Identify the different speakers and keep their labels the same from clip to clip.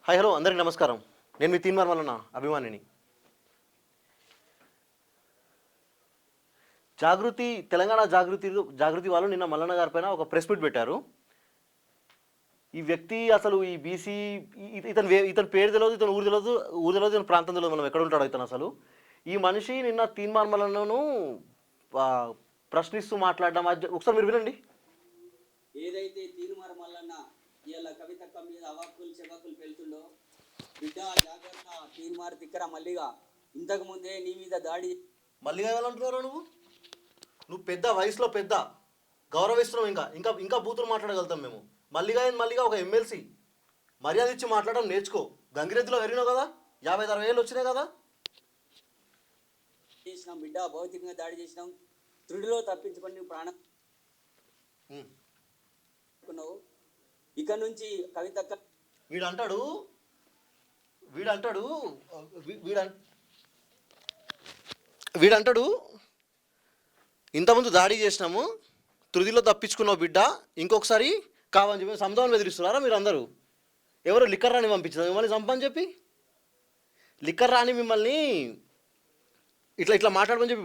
Speaker 1: Hi hello అందరికీ నమస్కారం. నేను మీ తీన్మార్ మల్లన్న అభిమానిని. తెలంగాణ జాగృతి వాళ్ళు నిన్న మల్లన్న గారి పైన ఒక ప్రెస్ మీట్ పెట్టారు. ఈ వ్యక్తి అసలు ఈ బీసీ ఇతని పేరు తెలియదు, ఇతను ఊరు తెలియదు, ఇతని ప్రాంతం తెలియదు, మనం ఎక్కడ ఉంటాడో ఇతను అసలు. ఈ మనిషి నిన్న తీన్మార్ మల్లన్నను ప్రశ్నిస్తూ మాట్లాడడం ఒకసారి మీరు వినండి.
Speaker 2: ఏదైతే తీన్మార్ మల్లన్న ఇలా కవితక్క మీద అవాక్కులు చెవాకులు పెళ్తుండో, బిడ్డ జాగ్రత్త తీన్మార్ తిక్కర మల్లిగా ఇంతకు ముందే నీ మీద దాడి.
Speaker 1: మల్లిగా ఎవరంటున్నారో నువ్వు పెద్ద వయసులో పెద్ద గౌరవిస్తున్నావు. ఇంకా ఇంకా ఇంకా బూతులు మాట్లాడగలుగుతాం మేము. మల్లిగా ఒక ఎమ్మెల్సీ మర్యాద ఇచ్చి మాట్లాడడం నేర్చుకో. గంగిరెద్దులో వెరినావు కదా, 50-60 ఏళ్ళు వచ్చినాయి కదా.
Speaker 2: చేసినాం బిడ్డ, భౌతికంగా దాడి చేసినాం, త్రుడిలో తప్పించుకొని ప్రాణం ఇక నుంచి కవితక్క
Speaker 1: వీడంటాడు ఇంతకుముందు దాడి చేసినాము, త్రుదిలో తప్పించుకున్నావు బిడ్డ, ఇంకొకసారి కావని చెప్పి సముదాన్ని బెదిరిస్తున్నారా మీరు అందరూ? ఎవరు లిక్కర్ రాని పంపించారు మిమ్మల్ని చంపని చెప్పి? లిక్కర్ రాని మిమ్మల్ని ఇట్లా మాట్లాడమని చెప్పి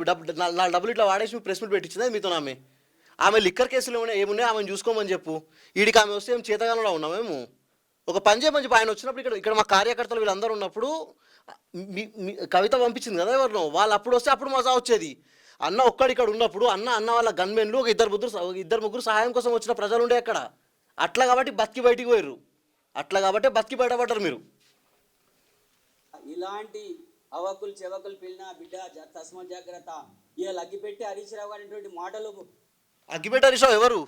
Speaker 1: నా డబ్బులు ఇట్లా వాడేసి ప్రెస్ మీట్ పెట్టించింది మీతో. ఆమె లిక్కర్ కేసులు ఏమున్నాయి ఆమెను చూసుకోమని చెప్పు. వీడికి ఆమె వస్తే ఏం చేతగానంలో ఉన్నాం మేము. ఒక పని చేయమని చెప్పి ఆయన వచ్చినప్పుడు ఇక్కడ మా కార్యకర్తలు వీళ్ళందరూ ఉన్నప్పుడు కవిత పంపించింది కదా ఎవరినో, వాళ్ళు అప్పుడు వస్తే అప్పుడు మజా వచ్చేది. అన్న ఒక్కడిక్కడ ఉన్నప్పుడు అన్న వాళ్ళ గన్మెన్లు ఒక ఇద్దరు ముగ్గురు సహాయం కోసం వచ్చిన ప్రజలు ఉండే అక్కడ. అట్లా కాబట్టి బయటికి పోయారు, బతికి బయటపడ్డారు మీరు.
Speaker 2: ఇలాంటి అవకులు చెవకులు పిలిన బిడ్డ తస్మ జాగ్రత్త. ఇలా అగ్గిపెట్టి హరీష్ రావు అనేటువంటి మాటలు.
Speaker 1: అగ్గిపెట్టి హరీష్ రావు ఎవరు?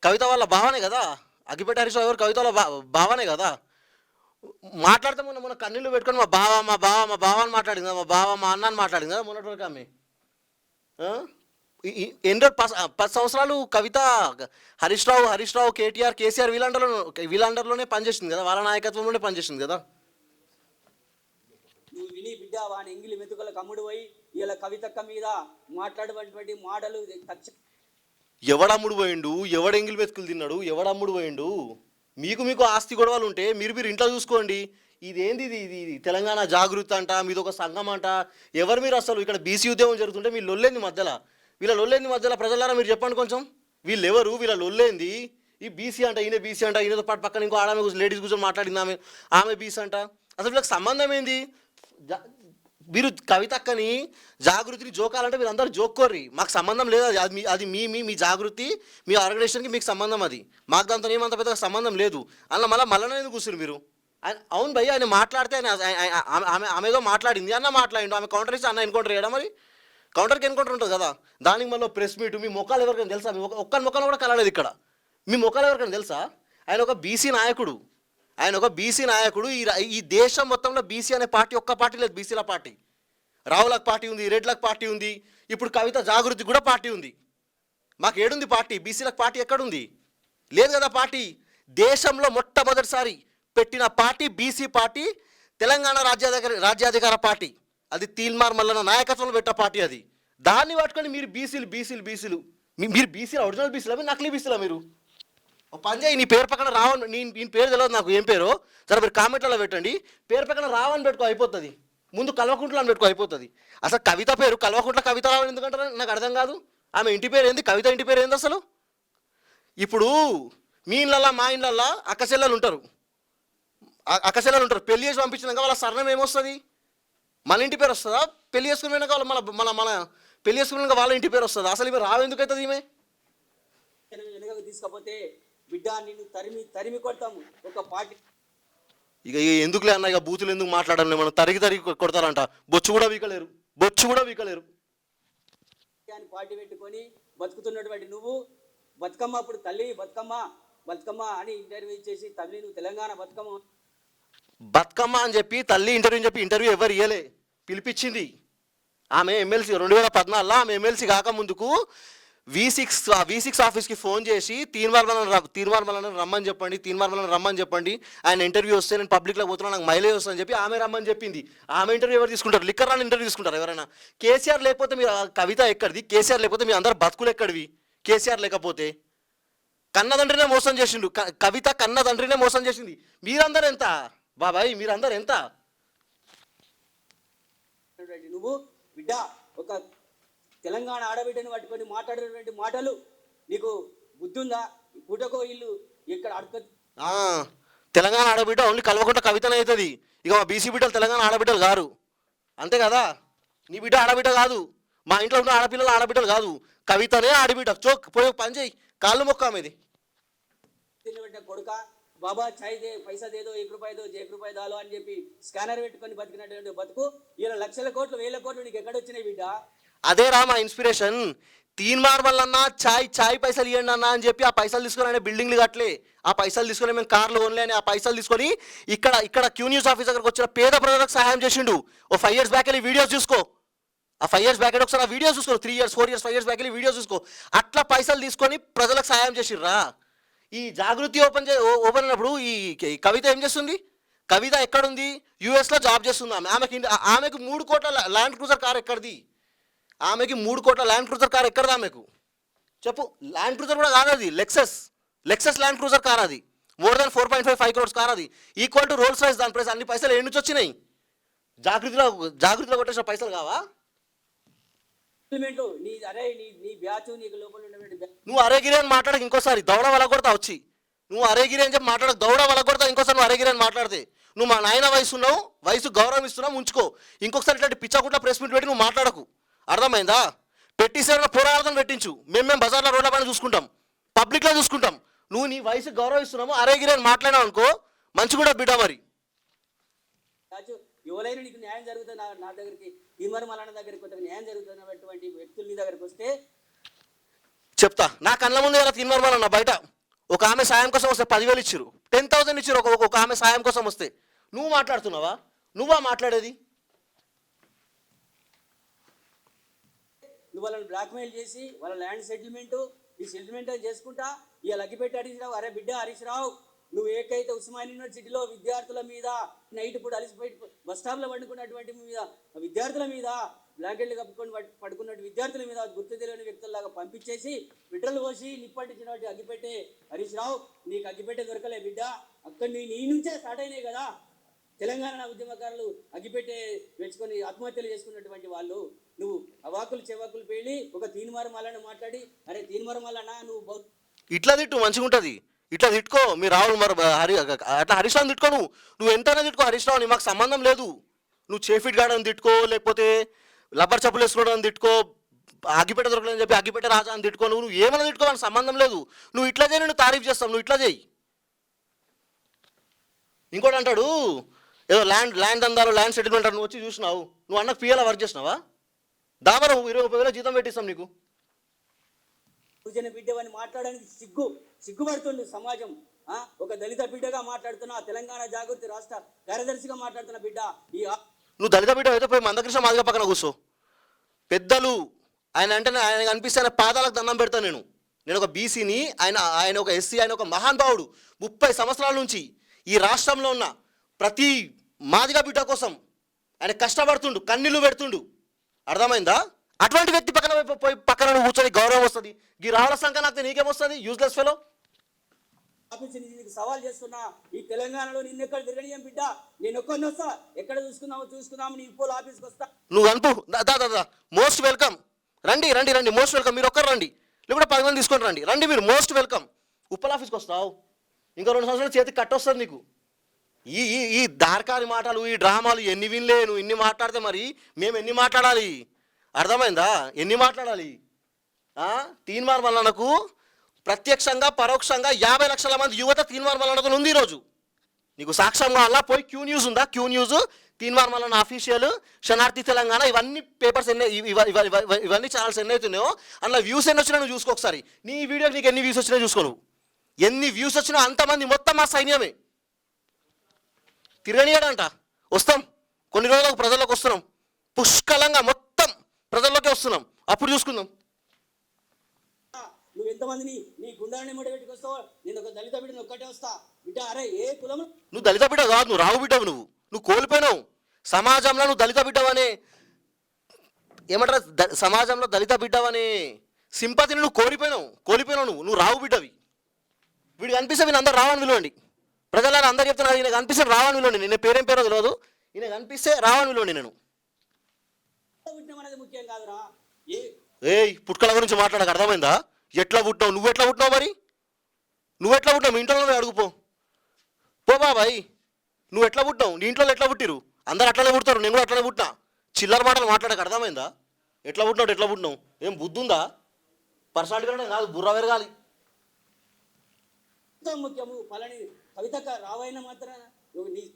Speaker 1: కవిత వాళ్ళ భావనే కదా. అగ్గిపెట్టి హరీష్ రావు ఎవరు? కవిత వాళ్ళ భావనే కదా. మాట్లాడితే మొన్న కన్నీళ్ళు పెట్టుకొని మా బావ అని మాట్లాడింది కదా, మా అన్న అని మాట్లాడింది కదా మొన్నటి వరకు ఆమె. ఎన్నో 10 సంవత్సరాలు కవిత హరీష్ రావు కేసీఆర్ వీళ్ళందరిలోనే పనిచేసింది కదా, వాళ్ళ నాయకత్వంలోనే పనిచేసింది కదా.
Speaker 2: నువ్వు విని బిడ్డ వాని ఎంగిలి మెతుకుల కమ్ముడు పోయి ఇలా కవితక్క మీద మాట్లాడేటువంటి మాటలు.
Speaker 1: ఎవడమ్ముడు పోయిండు, ఎవడు ఎంగిలి మెతుకులు తిన్నాడు, ఎవడమ్ముడు పోయిండు? మీకు ఆస్తి గొడవలు ఉంటే మీరు ఇంట్లో చూసుకోండి. ఇదేంది ఇది తెలంగాణ జాగృతి అంట, మీది ఒక సంఘం అంట. ఎవరు మీరు అసలు? ఇక్కడ బీసీ ఉద్యమం జరుగుతుంటే వీళ్ళు లొల్లేంది మధ్యలో, ప్రజలారా మీరు చెప్పండి కొంచెం. వీళ్ళు ఎవరు? వీళ్ళ లొల్లేంది? ఈ బీసీ అంట, ఈయనతో పాటు పక్కన ఇంకో ఆమె లేడీస్ కూర్చొని మాట్లాడింది, ఆమె బీసీ అంట. అసలు వీళ్ళకి సంబంధం ఏంది? మీరు కవితక్కని జాగృతిని జోకాలంటే మీరు అందరూ జోక్కోర్రి, మాకు సంబంధం లేదు. అది మీ జాగృతి, మీ ఆర్గనైజేషన్కి మీకు సంబంధం. అది మాకు దాంతో ఏమంత పెద్దగా సంబంధం లేదు. అలా మళ్ళీ ఎందుకు కూర్చుని మీరు? అవును భయ్య, ఆయన మాట్లాడితే ఆమె ఏదో మాట్లాడింది, మాట్లాడిండు, ఆమె కౌంటర్ ఇస్తే ఎన్కౌంటర్ చేయడం. మరి కౌంటర్కి ఎన్కౌంటర్ ఉంటుంది కదా. దానికి మళ్ళీ ప్రెస్ మీట్. మీ ముఖాలు ఎవరికైనా తెలుసా? మీ ఒక్కరి ముఖాలు కూడా కలలేదు ఇక్కడ. మీ ముఖాలు ఎవరికైనా తెలుసా? ఆయన ఒక బీసీ నాయకుడు. ఈ దేశం మొత్తంలో బీసీ అనే పార్టీ ఒక్క పార్టీ లేదు. బీసీల పార్టీ, రావులకు పార్టీ ఉంది, రెడ్లకు పార్టీ ఉంది, ఇప్పుడు కవిత జాగృతి కూడా పార్టీ ఉంది. మాకు ఏడుంది పార్టీ? బీసీలకు పార్టీ ఎక్కడుంది? లేదు కదా పార్టీ. దేశంలో మొట్టమొదటిసారి పెట్టిన పార్టీ బీసీ పార్టీ, తెలంగాణ రాజ్యాధికార పార్టీ. అది తీన్మార్ మల్లన్న నాయకత్వంలో పెట్టిన పార్టీ అది. దాన్ని పట్టుకొని మీరు బీసీలు మీరు బీసీల ఒరిజినల్ బీసీలా, మీరు నకిలీ బీసీలా? మీరు ఒక పని చేయి, నీ పేరు పక్కన రావని, నేను పేరు తెలియదు నాకు ఏం పేరో, సరే మీరు కామెంట్లలో పెట్టండి. పేరు పక్కన రావని పెట్టుకో అయిపోతుంది, ముందు కల్వకుంట్ల అని పెట్టుకో అయిపోతుంది. అసలు కవిత పేరు కల్వకుంట్ల కవిత రావని ఎందుకంటారా నాకు అర్థం కాదు. ఆమె ఇంటి పేరు ఏంది? కవిత ఇంటి పేరు ఏంది అసలు? ఇప్పుడు మీ ఇళ్ళల్లో మా ఇళ్ళల్లో అక్కచెల్లెలు ఉంటారు, పెళ్లి చేసి పంపించినాక వాళ్ళ సరణం ఏమొస్తుంది? మన ఇంటి పేరు వస్తుందా? పెళ్లి చేసుకున్నాక మన పెళ్లి చేసుకున్నాక వాళ్ళ ఇంటి పేరు వస్తుందా? అసలు ఇవి రావు ఎందుకు అవుతుంది? ఈమె
Speaker 2: వెనుకకు తీసుకపోతే బిడ్డ నిన్ను తరిమి కొడతాము ఒక పార్టీ.
Speaker 1: ఇక ఎందుకులే అన్న, ఇక బూతులు ఎందుకు మాట్లాడాలి? మనం తరిగి కొడతారంట. బొచ్చు కూడా వీకలేరు.
Speaker 2: పార్టీ పెట్టుకొని బతుకుతున్నటువంటి నువ్వు బతుకమ్మ, అప్పుడు తల్లి బతుకమ్మ అని ఇంటర్వ్యూ ఇచ్చేసి తల్లి నువ్వు తెలంగాణ
Speaker 1: బతుకమ్మ అని చెప్పి తల్లి ఇంటర్వ్యూ ఎవరు ఇయ్యలే. పిలిపించింది ఆమె ఎమ్మెల్సీ 2014లో. ఆమె ఎమ్మెల్సీ కాకముందుకు V6 ఆఫీస్కి ఫోన్ చేసి తీన్మార్ మల్లన్న రమ్మని చెప్పండి, ఆయన ఇంటర్వ్యూ వస్తే నేను పబ్లిక్లో పోతున్నా, నాకు మైలేజ్ వస్తుందని చెప్పి ఆమె రమ్మని చెప్పింది. ఆమె ఇంటర్వ్యూ ఎవరు తీసుకుంటారు? లిక్కర్ రాని ఇంటర్వ్యూ తీసుకుంటారు ఎవరైనా? కేసీఆర్ లేకపోతే మీరు కవిత ఎక్కడిది? కేసీఆర్ లేకపోతే మీ అందరు బతుకులు ఎక్కడివి? కేసీఆర్ లేకపోతే కన్నదండ్రినే మోసం చేసిండు. కవిత కన్నదండ్రినే మోసం చేసింది. మీరందరూ ఎంత బాబాయ్, మీరందరూ ఎంత?
Speaker 2: నువ్వు బిడ్డ ఒక తెలంగాణ ఆడబిడ్డని పట్టుకొని మాట్లాడేటువంటి మాటలు నీకు బుద్ధి ఉందా? పూటకో ఇల్లు ఇక్కడ అడక
Speaker 1: తెలంగాణ ఆడబిడ్డ ఓన్లీ కల్వకుంట కవితనే అవుతుంది. ఇక మా బీసీ బిడ్డలు తెలంగాణ ఆడబిడ్డలు గారు, అంతే కదా? నీ బిడ్డ ఆడబిడ్డ కాదు, మా ఇంట్లో ఉన్న ఆడపిల్లలు ఆడబిడ్డలు కాదు, కవితనే ఆడబిడ్డ. చోక్ పోయి పని చేయి, కాళ్ళు మొక్క మీది
Speaker 2: కొడుక బాబా చాయ్ దే పైసా దేదో 1 రూపాయదో 1 రూపాయి దాలో అని చెప్పి స్కానర్ పెట్టుకొని బతికినటువంటి బతుకు ఇలా లక్షల కోట్లు 1000 కోట్లు నీకు ఎక్కడొచ్చినాయి బిడ్డ?
Speaker 1: అదే రా మా ఇన్స్పిరేషన్. తీన్మార్ వల్లన్నా చాయ్ పైసలు ఇవ్వండి అన్న అని చెప్పి ఆ పైసలు తీసుకొని ఆయన బిల్డింగ్లు కట్టలే, ఆ పైసలు తీసుకొని మేము కార్లు కొనలే అని ఆ పైసలు తీసుకొని ఇక్కడ క్యూ న్యూస్ ఆఫీస్ దగ్గరకు వచ్చిన పేద ప్రజలకు సహాయం చేసిండు. ఓ 5 years బ్యాక్ వెళ్ళి వీడియోస్ చూసుకో, ఆ 5 years బ్యాక్ ఒకసారి ఆ వీడియోస్ చూసుకో, 3 years 4 years 5 years బ్యాక్ వెళ్ళి వీడియోస్ చూసుకో. అట్లా పైసలు తీసుకొని ప్రజలకు సహాయం చేసిర్రా. ఈ జాగృతి ఓపెన్ అయినప్పుడు ఈ కవిత ఏం చేస్తుంది? కవిత ఎక్కడుంది? యూఎస్లో జాబ్ చేస్తుంది. ఆమెకు 3 కోట్ల ల్యాండ్ క్రూజర్ కార్ ఎక్కడిది? ఆమెకి 3 కోట్ల ల్యాండ్ క్రూజర్ కార్ ఎక్కడదా ఆమెకు? చెప్పు. ల్యాండ్ క్రూజర్ కూడా కాదు అది, లెక్సస్ ల్యాండ్ క్రూజర్ కార్ అది. మోర్ దాన్ 4.5 crores కార్ అది. Equal to Rolls Royce. దాని ప్రైస్ అన్ని పైసలు ఎన్ని నుంచి వచ్చినాయి? జాగృతిలో కొట్టేసిన పైసలు కావా? నువ్వు అరేగిరి అని మాట్లాడక ఇంకోసారి దౌడ వల్ల కొడతా వచ్చి. నువ్వు అరేగిరి అని చెప్పి మాట్లాడక దౌడ వల్ల కొడతా ఇంకోసారి. నువ్వు అరేగిరి అని మాట్లాడితే నువ్వు మా నాయన వయసు ఉన్నావు, వయసు గౌరవం ఇస్తున్నావు, ఉంచుకో. ఇంకొకసారి ఇట్లాంటి పిచ్చగుట్ల ప్రెస్ మీట్ పెట్టి నువ్వు మాట్లాడకు, అర్థమైందా? పెట్టిసేనా పోరాటం పెట్టించు, మేము బజార్లో రోడ్ల పైన చూసుకుంటాం, పబ్లిక్లో చూసుకుంటాం. నువ్వు నీ వయసు గౌరవిస్తున్నాము అరేగిరి అని మాట్లాడినావు అనుకో, మంచి కూడా బిడ్డ. మరి
Speaker 2: ఎవరైనా నీకు న్యాయం జరుగుతుంది నా దగ్గరికి, తీన్మార్ మల్లన్న దగ్గరికి వస్తే న్యాయం జరుగుతున్నటువంటి వ్యక్తులు నీ దగ్గరికి వస్తే
Speaker 1: చెప్తా. నా కళ్ళ ముందు ఎలా తీన్మార్ మల్లన్న బయట ఒక ఆమె సాయం కోసం వస్తే 10,000 ఇచ్చారు, 10,000 ఇచ్చారు ఒక ఆమె సాయం కోసం వస్తే. నువ్వు మాట్లాడుతున్నావా? నువ్వా మాట్లాడేది?
Speaker 2: నువ్వు వాళ్ళని బ్లాక్మెయిల్ చేసి వాళ్ళ ల్యాండ్ సెటిల్మెంట్ చేసుకుంటా ఇవాళ అగ్గిపెట్టి హరీష్ రావు. అరే బిడ్డ హరీష్ రావు, నువ్వు ఏకైతే ఉస్మానియా యూనివర్సిటీలో విద్యార్థుల మీద నైట్ పూట అలిసిపోయి బస్ స్టాప్లో పండుకున్నటువంటి మీద విద్యార్థుల మీద బ్లాంకెట్లు కప్పుకొని పడుకున్నట్టు విద్యార్థుల మీద గుర్తు తెలియని వ్యక్తుల్లాగా పంపించేసి పెట్రోల్ పోసి నిప్పంటించినట్టు అగ్గిపెట్టే హరీష్ రావు, నీకు అగ్గిపెట్టే దొరకలే బిడ్డ. అక్కడ నీ నుంచే స్టార్ట్ అయినాయి కదా తెలంగాణ ఉద్యమకారులు అగ్గిపెట్టే పెంచుకొని ఆత్మహత్యలు చేసుకున్నటువంటి వాళ్ళు. నువ్వు అవాకులు చెవాకులు పేలి ఒక తీన్మార్ మల్లన్న మాట్లాడి, అరే తీన్మార్ మల్లన్న నువ్వు
Speaker 1: ఇట్లా తిట్టు మంచిగా ఉంటుంది, ఇట్లా తిట్టుకో. మీరు రావులు మరి అట్లా హరీష్ రావుని తిట్టుకో. నువ్వు ఎంతైనా తిట్టుకో హరీష్ రావుని, మాకు సంబంధం లేదు. నువ్వు చేఫిట్ గాడని తిట్టుకో, లేకపోతే లబ్బర్ చెప్పులు వేసుకోవడం తిట్టుకో, అగ్గిపెట్ట దొరకలేదని చెప్పి అగ్గిపెట్ట రాజా అని తిట్టుకో. నువ్వు ఏమైనా తిట్టుకో, అని సంబంధం లేదు. నువ్వు ఇట్లా చేయి, నువ్వు తారీఫ్ చేస్తావు, నువ్వు ఇట్లా చేయి. ఇంకోటి అంటాడు ఏదో ల్యాండ్ అందాలు ల్యాండ్ సెటిల్మెంట్ నువ్వు వచ్చి చూసినావు, నువ్వు అన్నకు పిఎలా వర్క్ చేసినావా? దాబర 20,000 జీతం పెట్టిస్తాం నీకు.
Speaker 2: బిడ్డవని మాట్లాడడానికి సిగ్గుపడుతుంది సమాజం. ఒక దళిత బిడ్డగా మాట్లాడుతున్నా, తెలంగాణ జాగృతి రాష్ట్ర కార్యదర్శిగా మాట్లాడుతున్న బిడ్డ.
Speaker 1: నువ్వు దళిత బిడ్డ అయితే పోయి మందకృష్ణ మాదిగా పక్కన కూర్చో. పెద్దలు ఆయన అంటే ఆయన అనిపిస్తే ఆయన పాదాలకు దండం పెడతాను నేను ఒక బీసీని, ఆయన ఒక ఎస్సీ, ఆయన ఒక మహానుభావుడు. 30 సంవత్సరాల నుంచి ఈ రాష్ట్రంలో ఉన్న ప్రతి మాదిగా బిడ్డ కోసం ఆయన కష్టపడుతుండు, కన్నీళ్లు పెడుతుండు, అర్థమైందా? అటువంటి వ్యక్తి పక్కన నువ్వు కూర్చొని గౌరవం వస్తుంది. ఈ రావుల సంఖ్య నాకు నీకేమొస్తుంది? Useless fellow.
Speaker 2: నీకు సవాల్ చేస్తున్నా, ఈ తెలంగాణలో నిన్నెక్కడ తిరగనియం బిడ్డ, నేను ఒక్కడిని వస్తా, ఎక్కడ చూసుకుందాము నీ పోల్ ఆఫీస్కి వస్తా.
Speaker 1: నువ్వు అనుపు దా మోస్ట్ వెల్కమ్. రండి మోస్ట్ వెల్కమ్. మీరు ఒక్కరు రండి, లేకపోతే 10 మంది తీసుకొని రండి మీరు మోస్ట్ వెల్కమ్. ఉప్పల్ ఆఫీస్కి వస్తావు, ఇంకా 2 సంవత్సరాలు చేతికి కట్టొస్తుంది నీకు. ఈ దార్కారి మాటలు, ఈ డ్రామాలు ఎన్ని వినలే. నువ్వు ఇన్ని మాట్లాడితే మరి మేము ఎన్ని మాట్లాడాలి? అర్థమైందా? ఎన్ని మాట్లాడాలి? తీన్మార్ మల్లన్నకు ప్రత్యక్షంగా పరోక్షంగా 50 లక్షల మంది యువత తీన్మార్ మల్లన్నతో ఉంది ఈరోజు. నీకు సాక్ష్యంగా అలా పోయి క్యూ న్యూస్ ఉందా? Q News, Teenmar Mallanna official, శనార్థి తెలంగాణ, ఇవన్నీ పేపర్స్ ఇవన్నీ ఛానల్స్ ఎన్ని అవుతున్నాయో అందులో వ్యూస్ ఎన్ని వచ్చినా నువ్వు చూసుకో ఒకసారి. నీ వీడియోకి నీకు ఎన్ని వ్యూస్ వచ్చినా చూసుకో. నువ్వు ఎన్ని వ్యూస్ వచ్చినా అంతమంది మొత్తం మా సైన్యమే. తిరగనియడంట. వస్తాం, కొన్ని రోజులకు ప్రజల్లోకి వస్తున్నాం, పుష్కలంగా మొత్తం ప్రజల్లోకి వస్తున్నాం, అప్పుడు చూసుకుందాం.
Speaker 2: నువ్వు ఎంతమందిని నీ గుండాన్ని ముడి పెట్టుకొస్తావు? నేను ఒక దళిత బిడ్డను ఒక్కటే వస్తా బిడ్డ. అరే ఏ కులం?
Speaker 1: నువ్వు దళిత బిడ్డ కాదు, నువ్వు రావు బిడ్డవు. నువ్వు కోల్పోయినావు సమాజంలో. నువ్వు దళిత బిడ్డవనే ఏమంటారు, సమాజంలో దళిత బిడ్డవనే సింపతిని నువ్వు కోల్పోయినావు. నువ్వు రావు బిడ్డవి. వీడు కనిపిస్తే వీళ్ళు అందరూ రావని విలువండి. ప్రజలారా అందరు చెప్తున్నారు, ఈయన కనిపిస్తే రావని విలువండి. నేను పేరేం పేరో తెలియదు, ఈయన కనిపిస్తే రావని విలువండి. నేను
Speaker 2: పుట్టినం అనేది ముఖ్యం కాదురా.
Speaker 1: ఏయ్ పుట్టుకల గురించి మాట్లాడక అర్థమైందా? ఎట్లా పుట్టినావు, నువ్వు ఎట్లా పుట్టినావు, మరి నువ్వు ఎట్లా పుట్టినావు? మీ ఇంట్లో అడుగుపో పో బాబాయ్, నువ్వు ఎట్లా పుట్టినావు, నీ ఇంట్లో ఎట్లా పుట్టిరు? అందరు అట్లనే పుడతారు, నేను కూడా అట్లనే పుట్టినా. చిల్లర మాటలు మాట్లాడక అర్థమైందా? ఎట్లా పుట్టినావు ఎట్లా పుట్టినావు? ఏం బుద్ధి ఉందా? పర్సనాలిటీ కంటే కాదు, బుర్ర పెరగాలి.
Speaker 2: ముఖ్యము పలాని కవితక్క రావైన మాత్రాన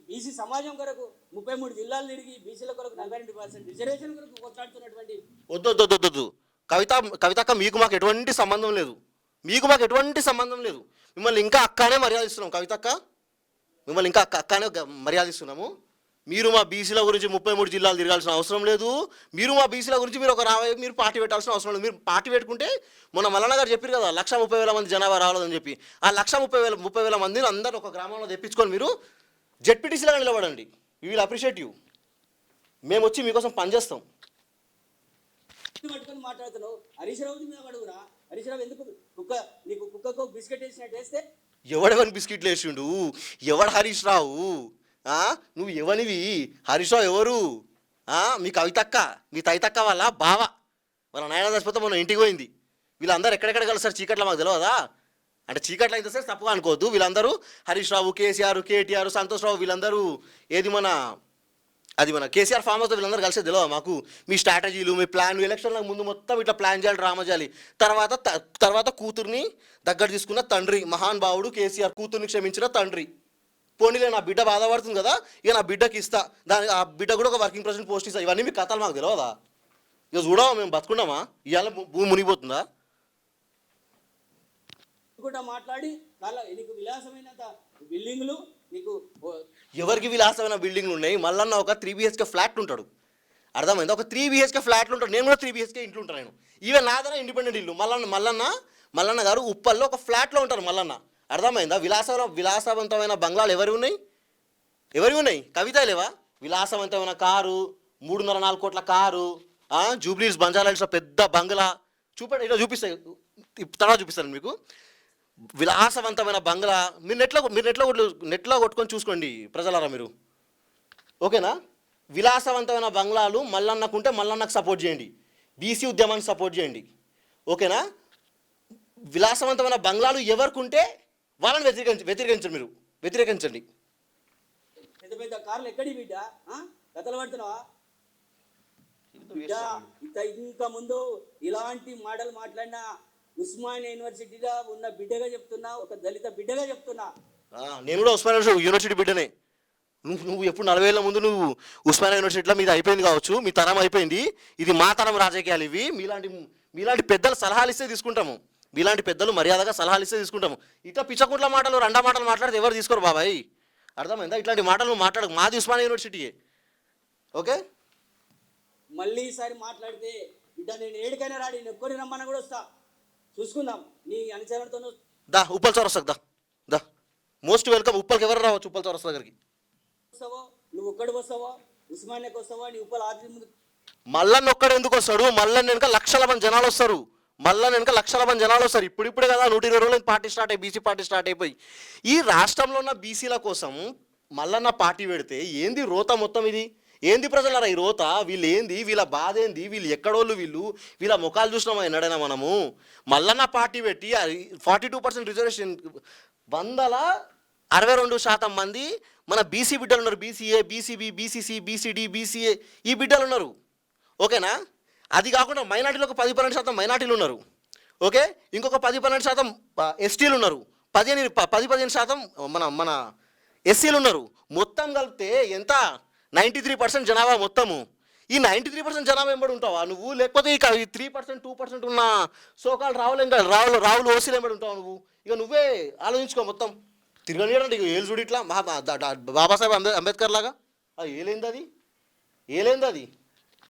Speaker 2: బీసీ సమాజం కొరకు 33 జిల్లాలు తిరిగి బీసీల కొరకు 42% రిజర్వేషన్ కొరకు కొట్లాడుతున్నటువంటి
Speaker 1: వద్దు కవితక్క మీకు మాకు ఎటువంటి సంబంధం లేదు, మీకు మాకు ఎటువంటి సంబంధం లేదు. మిమ్మల్ని ఇంకా అక్కనే మర్యాదిస్తున్నాం కవితక్క, మిమ్మల్ని ఇంకా అక్కనే మర్యాదిస్తున్నాము. మీరు మా బీసీల గురించి 33 జిల్లాలు తిరగాల్సిన అవసరం లేదు. మీరు మా బీసీల గురించి మీరు పార్టీ పెట్టాల్సిన అవసరం లేదు. మీరు పార్టీ పెట్టుకుంటే మొన్న మల్లన్న గారు చెప్పారు కదా 1,30,000 మంది జనాభా రావాలని చెప్పి, ఆ 1,30,000 మందిని అందరూ ఒక గ్రామంలో తెప్పించుకొని మీరు జెడ్పీటీసీలాగా నిలబడండి. We will appreciate you. మేము వచ్చి మీకోసం పనిచేస్తాం.
Speaker 2: పట్టుకొని మాట్లాడుతున్నావు. హరీష్ రావు మీద అడుగురా. హరీష్ రావు ఎందుకు నీకు కుక్కకు బిస్కెట్ వేసినట్టు వేస్తే
Speaker 1: ఎవడెవని బిస్కెట్లు వేసిండు? ఎవడు హరీష్ రావు? నువ్వు ఎవనివి? హరీష్ రావు ఎవరు? మీ కవితక్క, మీ తైతక్క వాళ్ళ బావ, వాళ్ళ నాయన చచ్చిపోతే మొన్న ఇంటికి పోయింది. వీళ్ళందరూ ఎక్కడెక్కడ కలుస్తారు చీకట్లో మాకు తెలియదా? అంటే చీకట్లో అయితే సరే తప్పుగా అనుకోవద్దు. వీళ్ళందరూ హరీష్ రావు, కేసీఆర్, కేటీఆర్, సంతోష్ రావు, వీళ్ళందరూ మన కేసీఆర్ ఫామ్ హౌస్లో వీళ్ళందరూ కలిసే తెలియదు మాకు. మీ స్ట్రాటజీలు, మీ ప్లాన్, ఎలక్షన్లకు ముందు మొత్తం ఇట్లా ప్లాన్ చేయాలి, డ్రామా చేయాలి. తర్వాత కూతుర్ని దగ్గర తీసుకున్న తండ్రి, మహాన్ భావుడు కేసీఆర్, కూతుర్ని క్షమించిన తండ్రి. పోనీలే నా బిడ్డ బాధపడుతుంది కదా, ఇక నా బిడ్డకి ఇస్తా, ఆ బిడ్డ కూడా ఒక వర్కింగ్ ప్రెసిడెంట్ పోస్ట్ ఇస్తా. ఇవన్నీ మీ కథలు మాకు తెలియదా? ఇక చూడవా మేము బతుకున్నామా? ఇవాళ భూమి మునిగిపోతుందా?
Speaker 2: కూడా మాట్లాడి నీకు విలాసమైన బిల్డింగ్లు, నీకు
Speaker 1: ఎవరికి విలాసమైన బిల్డింగ్లు ఉన్నాయి? మల్లన్న ఒక 3 BHK ఫ్లాట్ ఉంటాడు, అర్థమైందా? ఒక 3 BHK ఫ్లాట్లు ఉంటాడు, నేను కూడా 3 BHK ఇంట్లో ఉంటాను. నేను ఈవెన్ నాదన ఇండిపెండెంట్ ఇల్లు. మల్లన్న గారు ఉప్పల్లో ఒక ఫ్లాట్లో ఉంటారు మల్లన్న, అర్థమైందా? విలాసవంతమైన బంగ్లాలు ఎవరి ఉన్నాయి? కవిత లేవా? విలాసవంతమైన కారు, 3.5-4 కోట్ల కారు, జూబ్లీస్ బంజారాహిల్స్లో పెద్ద బంగ్లా. చూపండి, ఇలా చూపిస్తాయి, తర్వాత చూపిస్తాను మీకు. విలాసవంతమైన బంగ్లా మీరు నెట్లో కొట్టుకొని చూసుకోండి ప్రజలారా మీరు, ఓకేనా? విలాసవంతమైన బంగ్లాలు మల్లన్నకుంటే మల్లన్నకు సపోర్ట్ చేయండి, బీసీ ఉద్యమానికి సపోర్ట్ చేయండి, ఓకేనా? విలాసవంతమైన బంగ్లాలు ఎవరికి ఉంటే వాళ్ళని వ్యతిరేకించండి.
Speaker 2: పెద్ద పెద్ద కార్లు ఎక్కడి బిడ్డ? కథలు పడుతున్నావా బిడ్డ? ఇంకా ముందు ఇలాంటి మాటలు మాట్లాడినా ఉస్మానియా యూనివర్సిటీలో ఉన్న బిడ్డగా చెప్తున్నా, ఒక దళిత బిడ్డగా చెప్తున్నా.
Speaker 1: నేను కూడా ఉస్మానియా యూనివర్సిటీ బిడ్డనే. నువ్వు ఎప్పుడు 40 ఏళ్ళ ముందు నువ్వు ఉస్మానియా యూనివర్సిటీలో మీది అయిపోయింది కావచ్చు, మీ తరం అయిపోయింది. ఇది మా తరం రాజకీయాలు. ఇవి మీలాంటి పెద్దలు సలహాలు ఇస్తే తీసుకుంటాము, మీలాంటి పెద్దలు మర్యాదగా సలహాలు ఇస్తే తీసుకుంటాము. ఇట్లా పిచ్చకుంట్ల మాటలు, రండా మాటలు మాట్లాడితే ఎవరు తీసుకోరు బాబాయ్, అర్థమైందా? ఇట్లాంటి మాటలు మాట్లాడకు. మాది ఉస్మానియా యూనివర్సిటీయే, ఓకే?
Speaker 2: మళ్ళీ ఈసారి మాట్లాడితే బిడ్డ నేను ఏడికైనా రాడి, నెక్కొని రమ్మన్నా కూడా వస్తా, చూసుకుందాం నీ అనుచరులతో.
Speaker 1: ఉప్పల్ చౌరస్తాకు దా, మోస్ట్ వెల్కమ్. ఉప్పల్కి ఎవరు రావచ్చు? ఉప్పల్ చౌరస్తా దగ్గరికి
Speaker 2: వస్తావో, నువ్వు ఒక్కడికి వస్తావో, ఉస్మానియాకి వస్తావో, నీ ఉప్పల్ ఆఫీస్ ముందు.
Speaker 1: మల్లన్న ఒక్కడు ఎందుకు వస్తాడు? మల్లన్న వెనుక లక్షల మంది జనాలు వస్తారు. ఇప్పుడిప్పుడే కదా 120 రోజులు పార్టీ స్టార్ట్ అయ్యి, బీసీ పార్టీ స్టార్ట్ అయిపోయి. ఈ రాష్ట్రంలో ఉన్న బీసీల కోసం మల్లన్న పార్టీ పెడితే ఏంది రోత మొత్తం? ఇది ఏంది ప్రజలరా ఈ రోత? వీళ్ళు ఏంది? వీళ్ళ బాధ ఏంది? వీళ్ళు ఎక్కడోళ్ళు? వీళ్ళ ముఖాలు చూసినామా ఎన్నడైనా మనము? మల్లన్న పార్టీ పెట్టి 42% రిజర్వేషన్, 162% మంది మన బీసీ బిడ్డలు ఉన్నారు. BCA, BCB, BCC, BCD, BCA ఈ బిడ్డలు ఉన్నారు, ఓకేనా? అది కాకుండా మైనార్టీలో ఒక 10-12% మైనార్టీలు ఉన్నారు, ఓకే? ఇంకొక 10-12% ఎస్టీలు ఉన్నారు, 10-15% మన ఎస్సీలు ఉన్నారు. మొత్తం కలిపితే ఎంత? 93% జనాభా మొత్తము. ఈ 93% జనాభా ఎంబడి ఉంటావా నువ్వు? లేకపోతే ఇక 3%, 2% ఉన్న సోకాలు రావులు ఓసీలు ఎంబడి ఉంటావా నువ్వు? ఇక నువ్వే ఆలోచించుకో మొత్తం. తిరగలేడంటే ఇక ఏలు చూడు ఇట్లా బాబాసాహెబ్ అంబేద్కర్ లాగా. ఏలేంది అది?